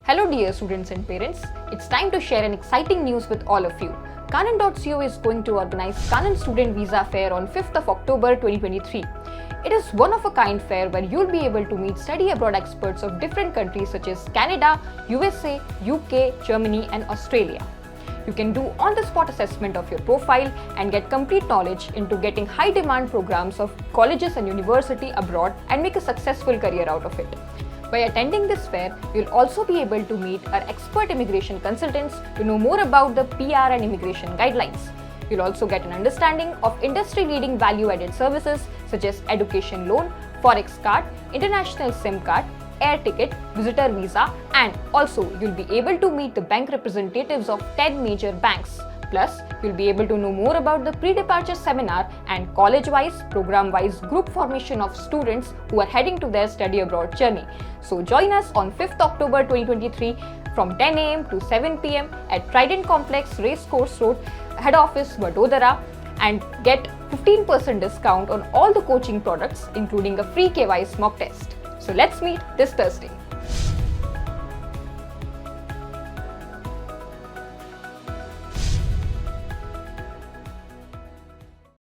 Hello dear students and parents, it's time to share an exciting news with all of you. Kanan.co is going to organize Kanan Student Visa Fair on 5th of October 2023. It is one-of-a-kind fair where you'll be able to meet study abroad experts of different countries such as Canada, USA, UK, Germany and Australia. You can do on-the-spot assessment of your profile and get complete knowledge into getting high-demand programs of colleges and university abroad and make a successful career out of it. By attending this fair, you'll also be able to meet our expert immigration consultants to know more about the PR and immigration guidelines. You'll also get an understanding of industry-leading value-added services such as education loan, forex card, international SIM card, air ticket, visitor visa, and also you'll be able to meet the bank representatives of 10 major banks. Plus, you'll be able to know more about the pre-departure seminar and college-wise, program-wise group formation of students who are heading to their study abroad journey. So join us on 5th October 2023 from 10 AM to 7 PM at Trident Complex, Racecourse Road, Head Office, Vadodara, and get 15% discount on all the coaching products including a free KYC mock test. So let's meet this Thursday.